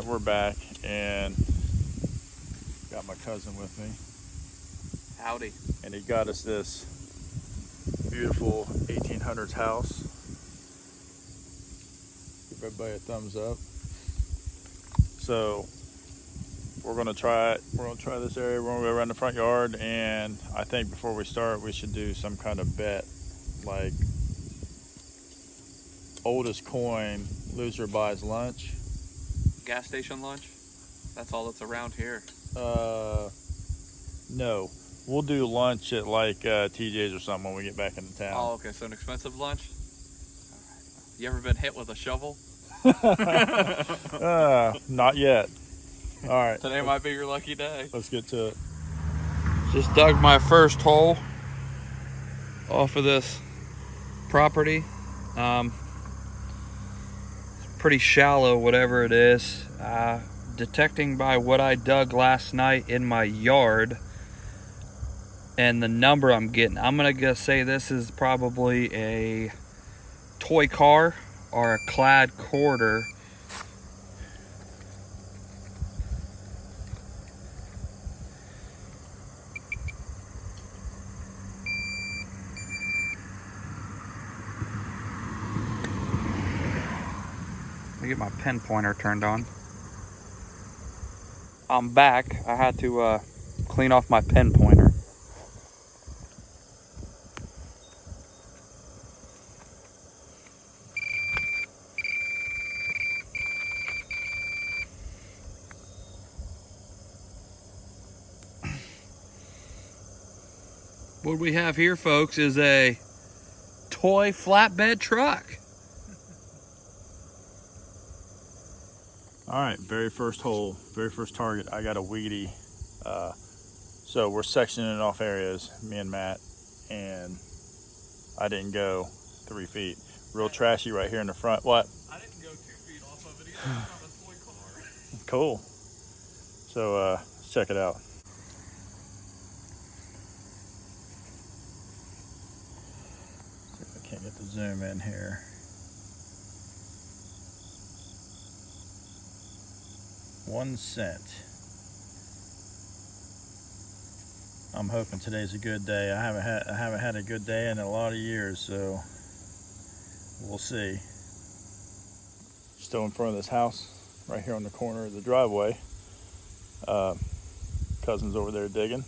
right, we're back, and got my cousin with me. Howdy. And he got us this beautiful 1800s house. Give everybody a thumbs up. So we're gonna try it. We're gonna try this area. We're gonna go around the front yard, and I think before we start, we should do some kind of bet, like oldest coin, loser buys lunch. Gas station lunch? That's all that's around here. No. We'll do lunch at like TJ's or something when we get back into town. Oh, okay. So an expensive lunch? You ever been hit with a shovel? Not yet. All right. Today might be your lucky day. Let's get to it. Just dug my first hole off of this property. It's pretty shallow, whatever it is. Detecting by what I dug last night in my yard and the number I'm getting, I'm gonna say this is probably a toy car or a clad quarter. Let me get my pen pointer turned on. I'm back. I had to clean off my pen pointer. What we have here, folks, is a toy flatbed truck. All right, very first hole, very first target. I got a weedy. So we're sectioning it off areas, me and Matt, and I didn't go 3 feet. Real trashy right here in the front. What? I didn't go 2 feet off of it either. It's not a toy car. Cool. So let's check it out. See if I can't get the zoom in here. $0.01. I'm hoping today's a good day. I haven't had a good day in a lot of years, so we'll see. Still in front of this house, right here on the corner of the driveway. Cousin's over there digging.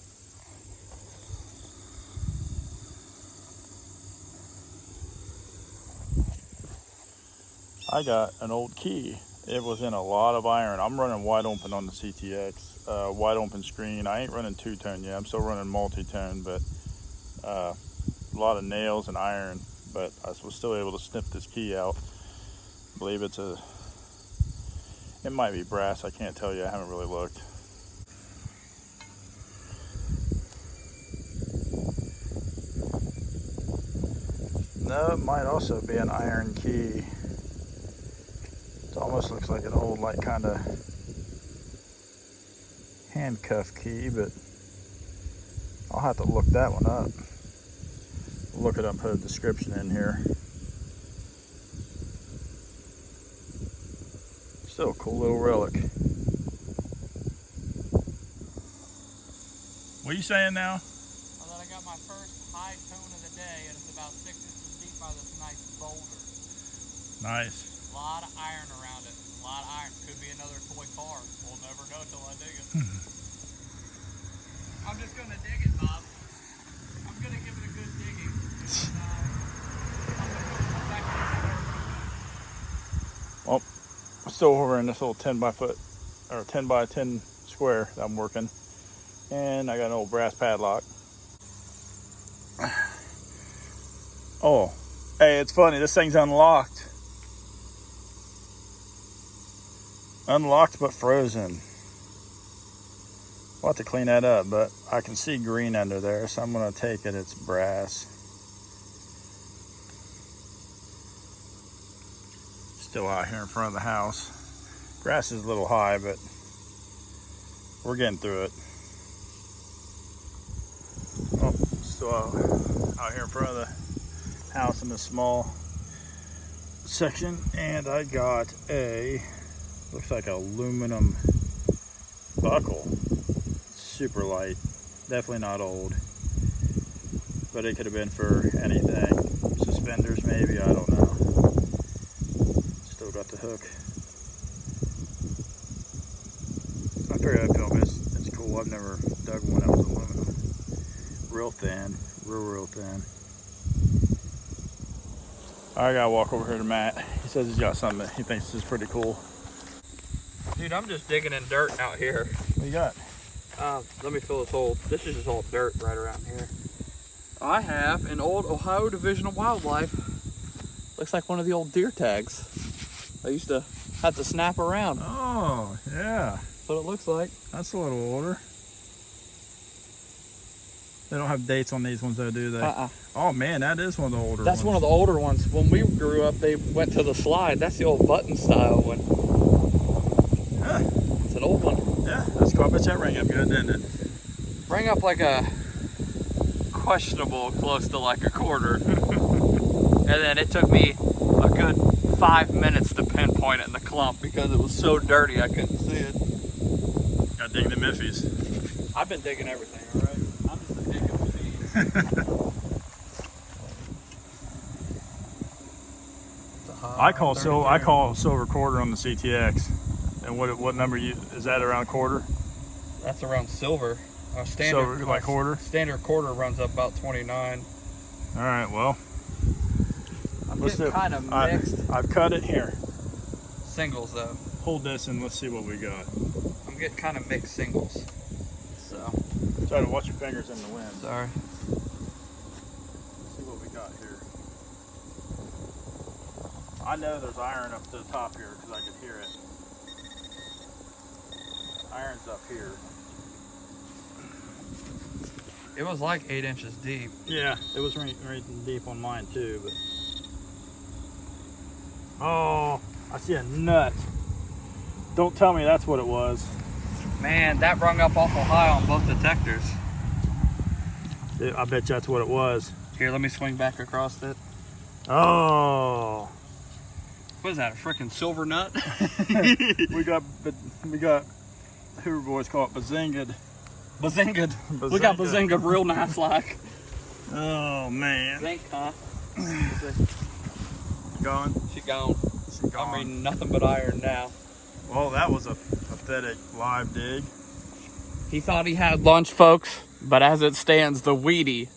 I got an old key. It was in a lot of iron. I'm running wide open on the CTX, wide open screen. I ain't running two-tone yet. I'm still running multi-tone, but a lot of nails and iron. But I was still able to snip this key out. I believe it might be brass. I can't tell you. I haven't really looked. No, it might also be an iron key. It almost looks like an old, like, kind of handcuff key, but I'll have to look that one up. Look it up, put a description in here. Still a cool little relic. What are you saying now? I thought I got my first high tone of the day, and it's about 6 inches deep by this nice boulder. Nice. A lot of iron around it. A lot of iron. Could be another toy car. We'll never know till I dig it. I'm just gonna dig it, Bob. I'm gonna give it a good digging. And, I'm gonna go back to the Well, I'm still over in this little 10 by 10 square that I'm working. And I got an old brass padlock. Oh, hey, it's funny. This thing's unlocked. Unlocked but frozen. We'll have to clean that up, but I can see green under there, so I'm going to take it. It's brass. Still out here in front of the house. Grass is a little high, but we're getting through it. Oh, still out here in front of the house in this small section, and I got a Looks like an aluminum buckle. Super light. Definitely not old. But it could have been for anything. Suspenders maybe, I don't know. Still got the hook. I figured I'd film this. It's cool. I've never dug one that was aluminum. Real thin. Real thin. I gotta walk over here to Matt. He says he's got something that he thinks is pretty cool. Dude, I'm just digging in dirt out here. What you got? Let me fill this hole. This is just all dirt right around here. I have an old Ohio Division of Wildlife. Looks like one of the old deer tags. I used to have to snap around. Oh, yeah. That's what it looks like. That's a little older. They don't have dates on these ones though, do they? Oh man, that is one of the older ones. That's one of the older ones. When we grew up, they went to the slide. That's the old button style one. Yeah. It's an old one. Yeah, that's cool. I bet that rang up good, didn't it? Rang up like a questionable, close to like a quarter. And then it took me a good 5 minutes to pinpoint it in the clump because it was so dirty I couldn't see it. Gotta dig the Miffies. I've been digging everything, all right? I'm just a digging machine. I call silver quarter on the CTX. And what number is that, around quarter? That's around silver. Our standard, silver, like quarter? Standard quarter runs up about 29. All right, well. I'm getting kind of mixed. I've cut it here. Singles though. Hold this and let's see what we got. I'm getting kind of mixed singles. So. Try to watch your fingers in the wind. Sorry. Let's see what we got here. I know there's iron up to the top here because I could hear it. Iron's up here. It was like 8 inches deep. Yeah, it was right deep on mine too, but. Oh, I see a nut. Don't tell me that's what it was. Man, that rung up awful high on both detectors. I bet you that's what it was. Here, let me swing back across it. Oh. What is that, a freaking silver nut? we got Hoover boys call it bazinged. Bazinged. We got bazinged real nice like. Oh man. Zinc, huh? Gone? She gone. She gone. I'm reading nothing but iron now. Well, that was a pathetic live dig. He thought he had lunch, folks, but as it stands, the Wheatie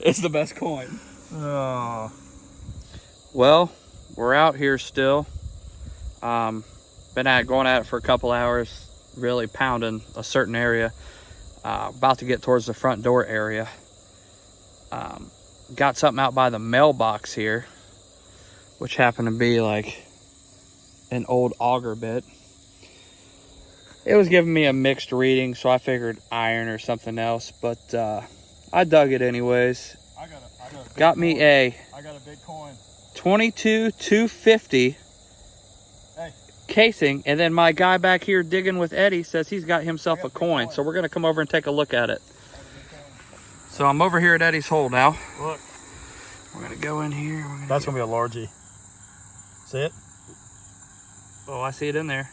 is the best coin. Oh. Well, we're out here still. Been going at it for a couple hours, really pounding a certain area. About to get towards the front door area. Got something out by the mailbox here, which happened to be like an old auger bit. It was giving me a mixed reading, so I figured iron or something else, but I dug it anyways. I got a got me coin. I got a big coin. 22,250 hey. Casing, and then my guy back here digging with Eddie says he's got himself a coin. So we're gonna come over and take a look at it. So I'm over here at Eddie's hole now. Look. We're gonna go in here. That's gonna be a largie. See it? Oh, I see it in there.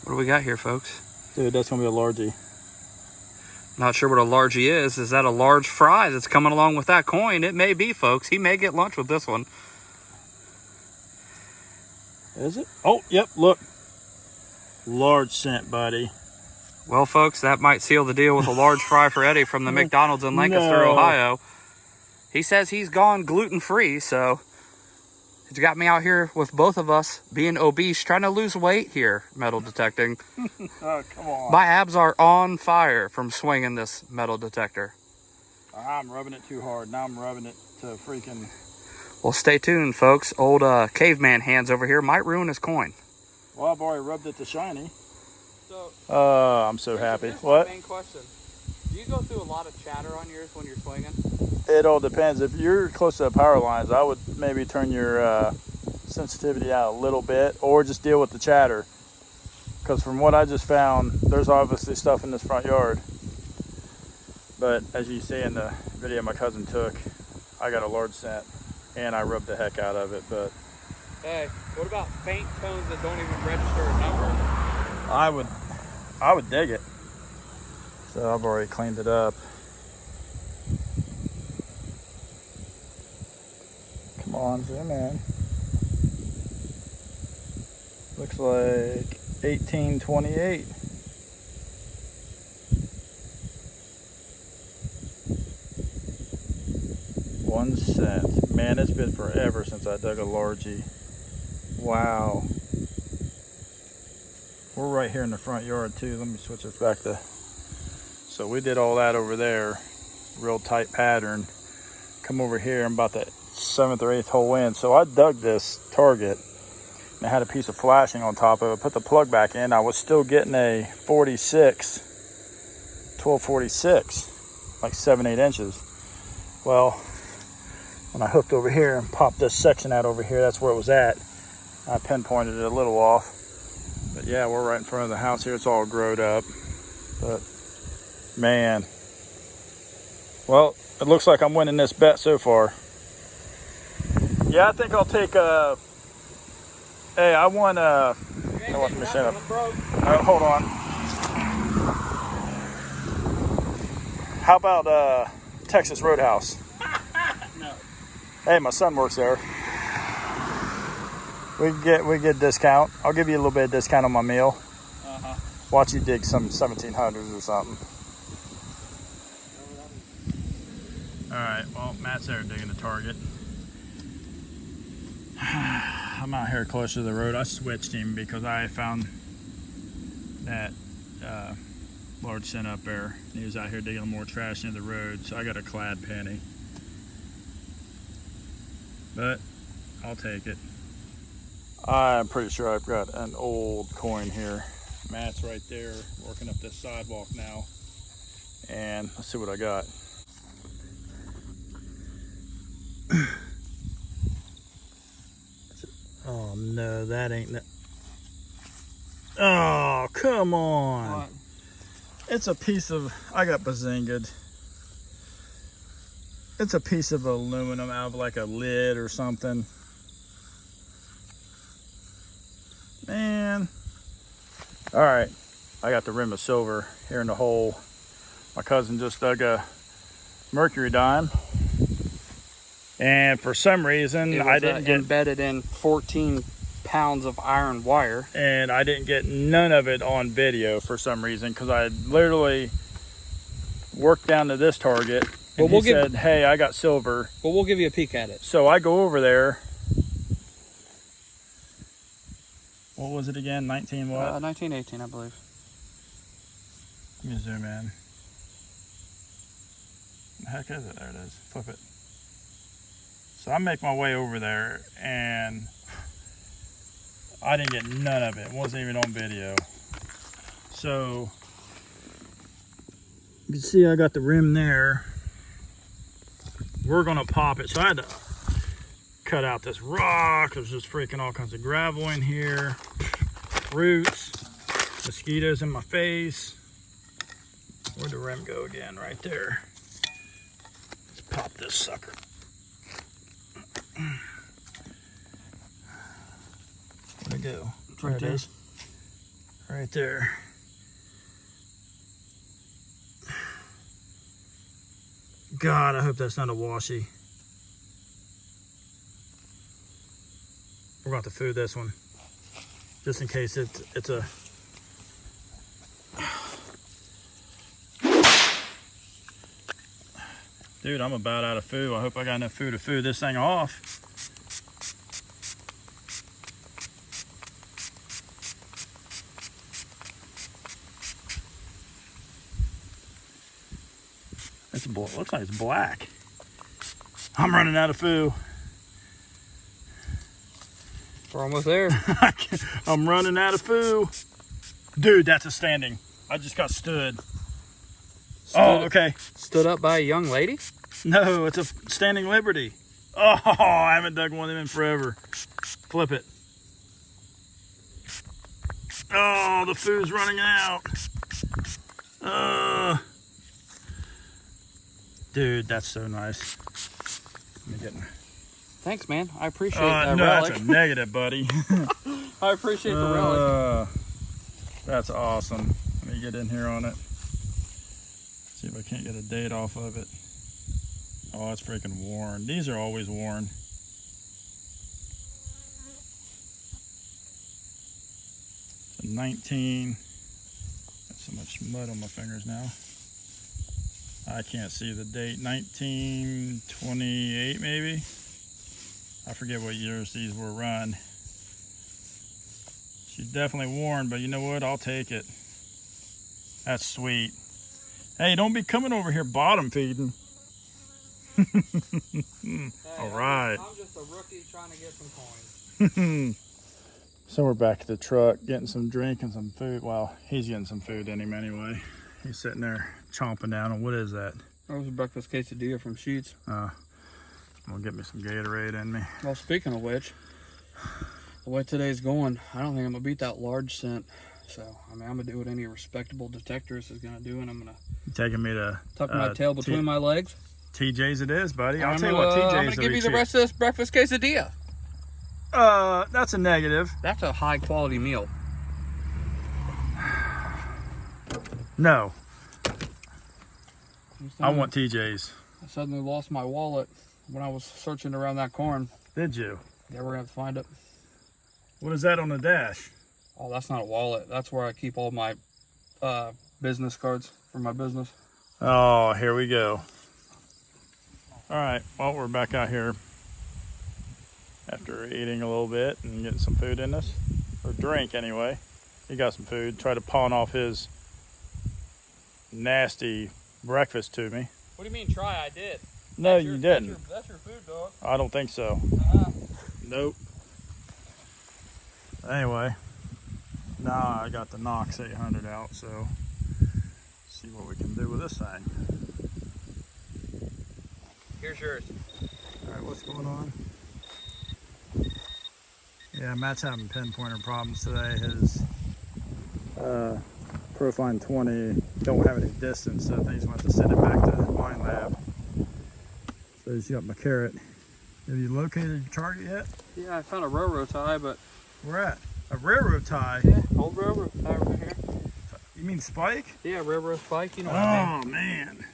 What do we got here, folks? Dude, that's gonna be a largie. Not sure what a largie is. Is that a large fry that's coming along with that coin? It may be, folks. He may get lunch with this one. Is it? Oh, yep, look. Large cent, buddy. Well, folks, that might seal the deal with a large fry for Eddie from the McDonald's in Lancaster, Ohio. He says he's gone gluten-free, so he's got me out here with both of us being obese, trying to lose weight here, metal detecting. Oh, come on. My abs are on fire from swinging this metal detector. I'm rubbing it too hard. Now I'm rubbing it to freaking... Well, stay tuned, folks. Old caveman hands over here might ruin his coin. Well, I've already rubbed it to shiny. So, I'm so happy. What? Main question. Do you go through a lot of chatter on yours when you're swinging? It all depends. If you're close to the power lines, I would maybe turn your sensitivity out a little bit, or just deal with the chatter. Because from what I just found, there's obviously stuff in this front yard. But as you see in the video my cousin took, I got a large scent, and I rubbed the heck out of it. But Hey, what about faint tones that don't even register a number? I would dig it. So I've already cleaned it up. Come on, zoom in. Looks like 1828. $0.01. Man, it's been forever since I dug a largie. Wow. We're right here in the front yard too. Let me switch this back to. So we did all that over there. Real tight pattern. Come over here, I'm about the 7th or 8th hole in. So I dug this target and I had a piece of flashing on top of it. Put the plug back in. I was still getting a 1246, like 7-8 inches. Well, when I hooked over here and popped this section out over here, that's where it was at. I pinpointed it a little off. But yeah, we're right in front of the house here. It's all growed up. But man. Well, it looks like I'm winning this bet so far. Yeah, I think I'll take a. Hey, I won a. Let me set up. Hold on. How about Texas Roadhouse? No. Hey, my son works there. We get a discount. I'll give you a little bit of discount on my meal. Watch you dig some 1700s or something. All right, well, Matt's there digging the target. I'm out here close to the road. I switched him because I found that large cent up there. He was out here digging more trash into the road, so I got a clad penny. But I'll take it. I'm pretty sure I've got an old coin here. Matt's right there working up this sidewalk now. And let's see what I got. Oh no, that ain't no. Oh, come on. What? It's a piece of, I got bazinga'd. It's a piece of aluminum out of like a lid or something. Man. All right, I got the rim of silver here in the hole. My cousin just dug a mercury dime. And for some reason, I didn't get embedded in 14 pounds of iron wire. And I didn't get none of it on video for some reason, because I literally worked down to this target and he said, hey, I got silver. Well, we'll give you a peek at it. So I go over there. What was it again? 19 what? 1918, I believe. Let me zoom in. The heck is it? There it is. Flip it. So I make my way over there and I didn't get none of it. It wasn't even on video. So you can see I got the rim there. We're gonna pop it. So I had to cut out this rock. There's just freaking all kinds of gravel in here. Roots. Mosquitoes in my face. Where'd the rim go again? Right there. Let's pop this sucker. Where'd it go? It's right there. It is. Right there. God, I hope that's not a washi. We're going to have to food this one. Just in case it's a... Dude, I'm about out of food. I hope I got enough food to food this thing off. It looks like it's black. I'm running out of food. We're almost there. I'm running out of food. Dude, that's a standing. I just got stood. Oh, okay. Stood up by a young lady? No, it's a standing liberty. Oh, I haven't dug one of them in forever. Flip it. Oh, the food's running out. Dude, that's so nice. Let me get Thanks, man. I appreciate that no, relic. that's a negative, buddy. I appreciate the relic. That's awesome. Let me get in here on it. See if I can't get a date off of it. Oh, it's freaking worn. These are always worn. It's a 19. Got so much mud on my fingers now. I can't see the date. 1928 maybe. I forget what years these were run. She's definitely worn, but you know what? I'll take it. That's sweet. Hey, don't be coming over here bottom feeding. Hey, all right. I'm just a rookie trying to get some coins. So we're back at the truck, getting some drink and some food. Well, he's getting some food in him anyway. He's sitting there chomping down on, what is that? That was a breakfast quesadilla from Sheets. I'm gonna get me some Gatorade in me. Well, speaking of which, the way today's going, I don't think I'm gonna beat that large scent. So, I mean, I'm gonna do what any respectable detectorist is gonna do, and I'm gonna taking me to tuck my tail between my legs. TJ's it is, buddy. I'll I'm tell you what, TJ's I'm gonna give you the rest of this breakfast quesadilla. That's a negative. That's a high quality meal. No. I want TJ's. I suddenly lost my wallet when I was searching around that corn. Did you? Yeah, we're gonna have to find it. What is that on the dash? Oh, that's not a wallet. That's where I keep all my business cards for my business. Oh, here we go. All right, well, we're back out here after eating a little bit and getting some food in us, or drink anyway. He got some food, tried to pawn off his nasty breakfast to me. What do you mean try? I did. No, you didn't. That's your food, dog. I don't think so. Nope. Anyway, now I got the Knox 800 out, so see what we can do with this thing. Here's yours. All right, what's going on? Yeah, Matt's having pinpointer problems today. His Profine 20 don't have any distance, so I think he's going to have to send it back to the wine lab. So he's got my carrot. Have you located your target yet? Yeah, I found a railroad tie, but... Where at? A railroad tie? Yeah, old railroad tie over here. You mean spike? Yeah, railroad spike, you know what I mean. Oh, man.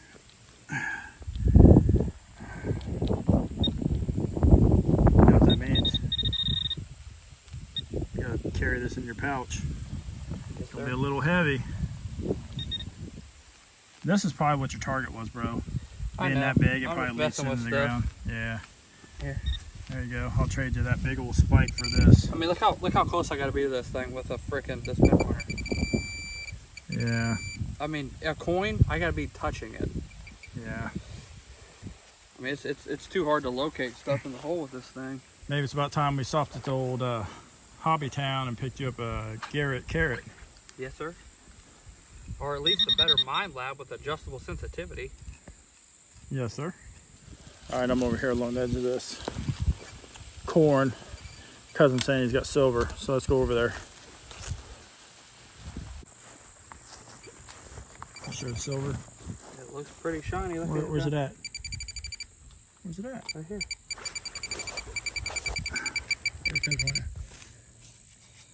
You know what that means? You gotta carry this in your pouch. Yes, It'll be a little heavy. This is probably what your target was, bro. Being that big, it probably leaks into the ground. Yeah. Here. There you go. I'll trade you that big old spike for this. I mean, look how close I gotta be to this thing with a frickin' this pinpointer. Yeah. I mean, a coin, I gotta be touching it. Yeah. I mean, it's too hard to locate stuff in the hole with this thing. Maybe it's about time we stopped at the old Hobby Town and picked you up a Garrett carrot. Yes, sir. Or at least a better mind lab with adjustable sensitivity. Yes, sir. All right, I'm over here along the edge of this corn. Cousin's saying he's got silver, so let's go over there. I'll show the silver. It looks pretty shiny. Where's it at? Where's it at? Right here.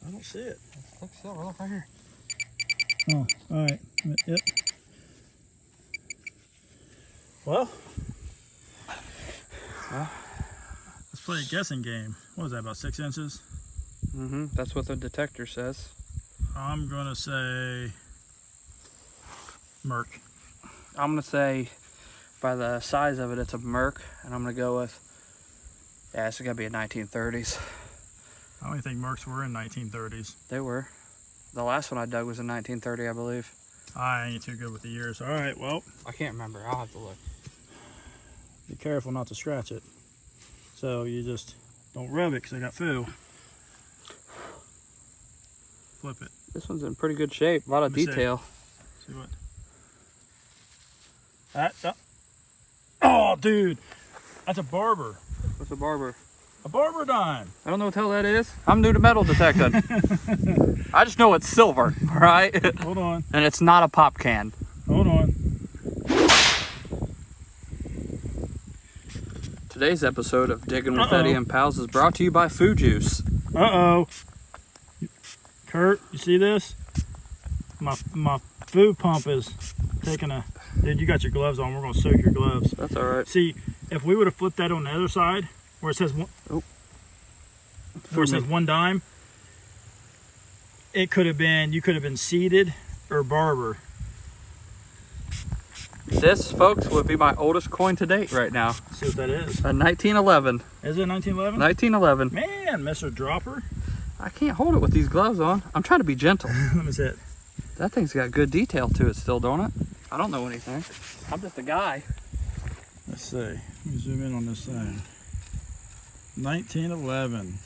I don't see it. Look, silver. Look right here. Oh, all right. Yep. Well, let's play a guessing game. What was that, about 6 inches? Mm-hmm. That's what the detector says. I'm gonna say Merc. I'm gonna say by the size of it, it's a Merc, and I'm gonna go with, yeah, it's gotta be a 1930s. I don't think Mercs were in 1930s. They were. The last one I dug was in 1930, I believe. I ain't too good with the years. All right, well. I can't remember. I'll have to look. Be careful not to scratch it. So you just don't rub it because I got foo. Flip it. This one's in pretty good shape. A lot of detail. See what? Oh, dude. That's a Barber. What's a Barber? A Barber dime. I don't know what the hell that is. I'm new to metal detecting. I just know it's silver, right? Hold on. And it's not a pop can. Hold on. Today's episode of Digging with Eddie and Pals is brought to you by Food Juice. Kurt, you see this? My food pump is taking a... Dude, you got your gloves on. We're going to soak your gloves. That's all right. See, if we would have flipped that on the other side, where it says where it says 1 dime, it could have been, you could have been seeded or Barber. This, folks, would be my oldest coin to date right now. Let's see what that is. A 1911. Is it 1911? 1911. Man, Mr. Dropper. I can't hold it with these gloves on. I'm trying to be gentle. Let me see it. That thing's got good detail to it still, don't it? I don't know anything. I'm just a guy. Let's see. Let me zoom in on this thing. 1911.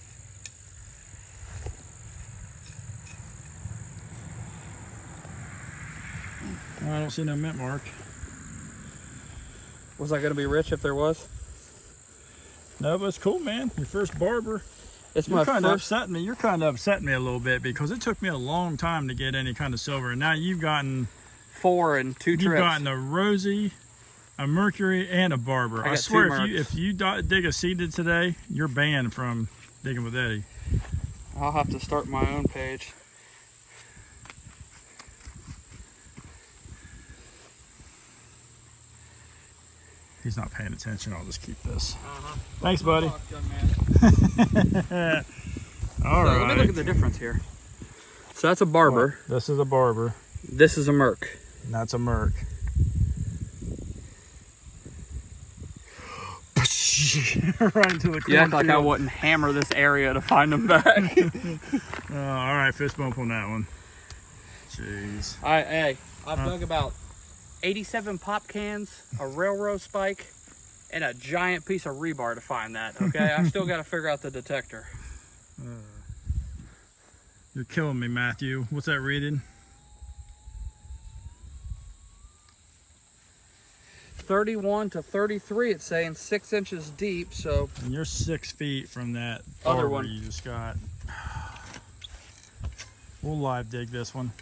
Oh, I don't see no mint mark. Was I going to be rich if there was? No, but it's cool, man. Your first Barber. It's You're my kind of first. upsetting me. You're kind of upsetting me a little bit because it took me a long time to get any kind of silver. And now you've gotten 4 and 2 trips. You've gotten a Rosie, a Mercury, and a Barber. I swear, if you dig a seeded today, you're banned from Digging with Eddie. I'll have to start my own page. He's not paying attention. I'll just keep this. Thanks, buddy. All right. Let me look at the difference here. So that's a Barber. Well, this is a Barber. This is a Merc. And that's a Merc. Right into the corn. You act like I wouldn't hammer this area to find them back. All right, fist bump on that one. Jeez. I've dug about 87 pop cans, a railroad spike, and a giant piece of rebar to find that, okay? I still got to figure out the detector. You're killing me, Matthew. What's that reading? 31 to 33, it's saying 6 inches deep, so... And you're 6 feet from that other Barber one you just got. We'll live dig this one.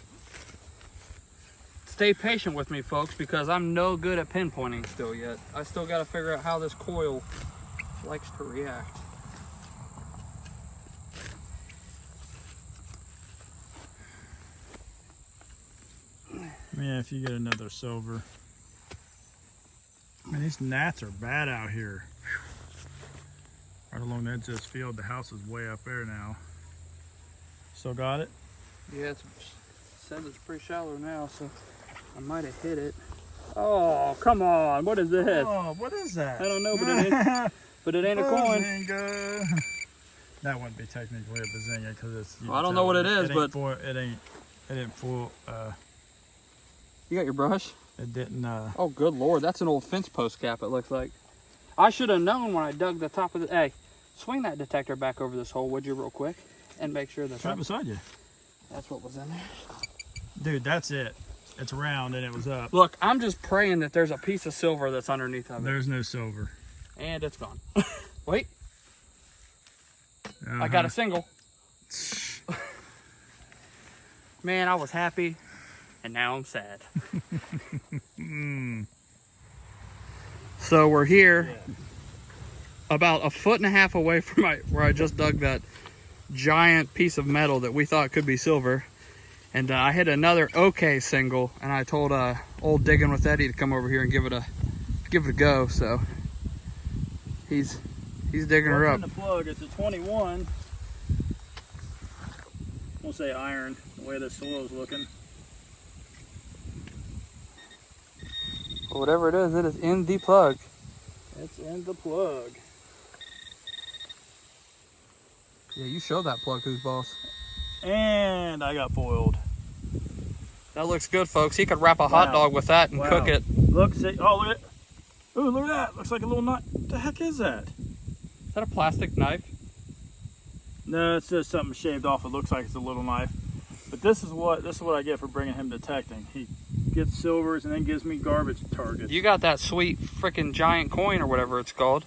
Stay patient with me, folks, because I'm no good at pinpointing still yet. I still got to figure out how this coil likes to react. Man, if you get another silver. Man, these gnats are bad out here. Right along the edge of this field, the house is way up there now. Still got it? Yeah, it says it's pretty shallow now, so I might have hit it. Oh, come on. What is this? Oh, what is that? I don't know, but it ain't a coin. Bazinga. That wouldn't be technically a bazinga because it's... Well, I don't know what it is, but... It didn't fool... You got your brush? It didn't... Oh, good Lord. That's an old fence post cap, it looks like. I should have known when I dug the top of the... Hey, swing that detector back over this hole, would you, real quick? And make sure that's... Right beside you. That's what was in there. Dude, that's it. It's round and it was up. Look, I'm just praying that there's a piece of silver that's underneath of it. There's no silver. And it's gone. Wait. I got a single. Man, I was happy, and now I'm sad. So we're here, about 1.5 foot away from where I just dug that giant piece of metal that we thought could be silver. And I hit another okay single, and I told old Digging with Eddie to come over here and give it a go. So he's digging her up. In the plug, it's a 21. We'll say iron, the way the soil is looking. Whatever it is in the plug. It's in the plug. Yeah, you show that plug who's boss. And I got foiled. That looks good, folks. He could wrap a hot dog with that and cook it. Look, see, oh, look at it. Ooh, look at that. Looks like a little knife. What the heck is that? Is that a plastic knife? No, it's just something shaved off. It looks like it's a little knife. But this is what I get for bringing him detecting. He gets silvers and then gives me garbage targets. You got that sweet freaking giant coin or whatever it's called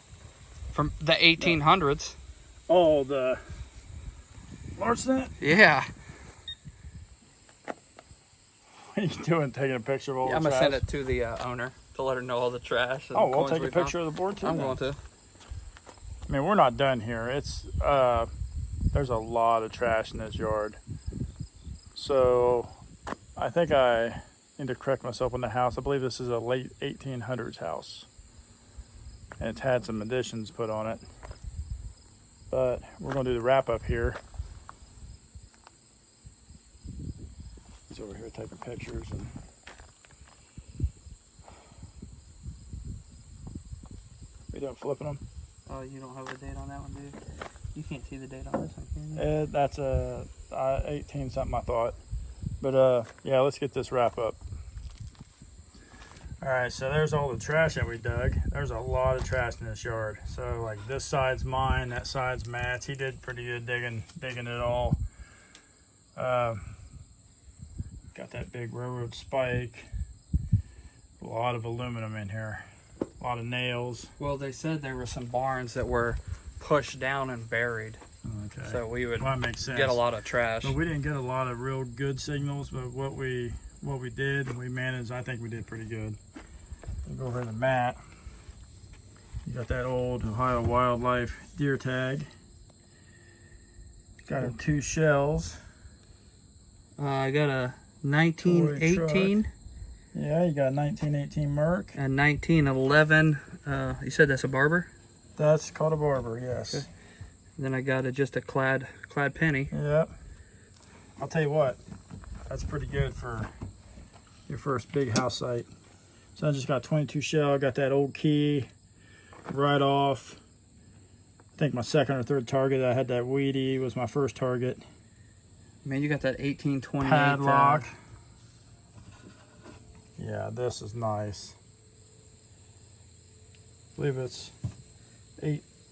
from the 1800s. Oh, the large cent? Yeah. What are you doing? Taking a picture of all the trash? I'm going to send it to the owner to let her know all the trash. And Oh, we'll coins take we a picture found. of the board too. I'm going to. I mean, we're not done here. It's there's a lot of trash in this yard. So I think I need to correct myself on the house. I believe this is a late 1800s house. And it's had some additions put on it. But we're going to do the wrap up here. He's over here taking pictures. And we done flipping them. Oh, you don't have the date on that one, dude? You can't see the date on this one, can you? That's a 18 something, I thought. But yeah, let's get this wrap up. All right, so there's all the trash that we dug. There's a lot of trash in this yard. So like this side's mine, that side's Matt's. He did pretty good digging it all. Got that big railroad spike. A lot of aluminum in here. A lot of nails. Well, they said there were some barns that were pushed down and buried. Okay. So we would that makes sense. get a lot of trash. But we didn't get a lot of real good signals, but what we did, we managed. I think we did pretty good. We'll go over to the mat. You got that old Ohio Wildlife deer tag. Got our 2 shells. I got a 1918. Yeah, you got a 1918 Merc. And 1911. You said that's a Barber? That's called a Barber, yes. Okay. Then I got just a clad penny. Yep. I'll tell you what, that's pretty good for your first big house site. So I just got 22 shell, got that old key right off. I think my second or third target, I had that weedy, was my first target. Man, you got that 1828 padlock. Yeah, this is nice. I believe it's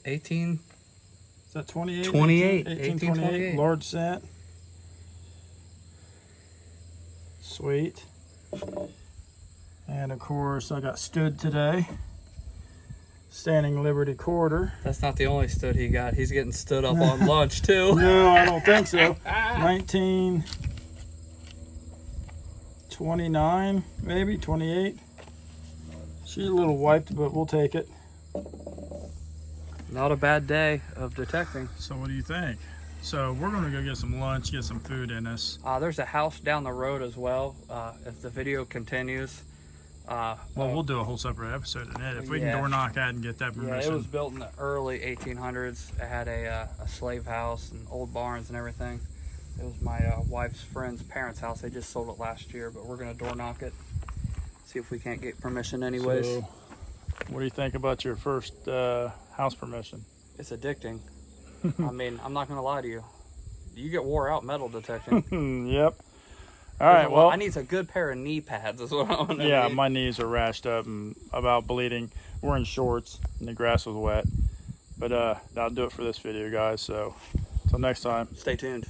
18. Is that 28? 28. 1828. Large set. Sweet. And of course, I got stood today. Standing Liberty quarter. That's not the only stood he got. He's getting stood up on lunch too. No, I don't think so. 1929, maybe 28. She's a little wiped, but we'll take it. Not a bad day of detecting. So what do you think? So we're gonna go get some lunch, get some food in us. There's a house down the road as well. If the video continues. Well, we'll do a whole separate episode in it. If we can door knock that and get that permission. Yeah, it was built in the early 1800s. It had a slave house and old barns and everything. It was my wife's friend's parents' house. They just sold it last year, but we're gonna door knock it. See if we can't get permission anyways. So, what do you think about your first house permission? It's addicting. I mean, I'm not gonna lie to you. You get wore out metal detecting. Yep. All right, well, I need a good pair of knee pads is what I want to Yeah, need. my knees are rashed up and about bleeding. We're in shorts and the grass was wet. But that'll do it for this video, guys. So until next time. Stay tuned.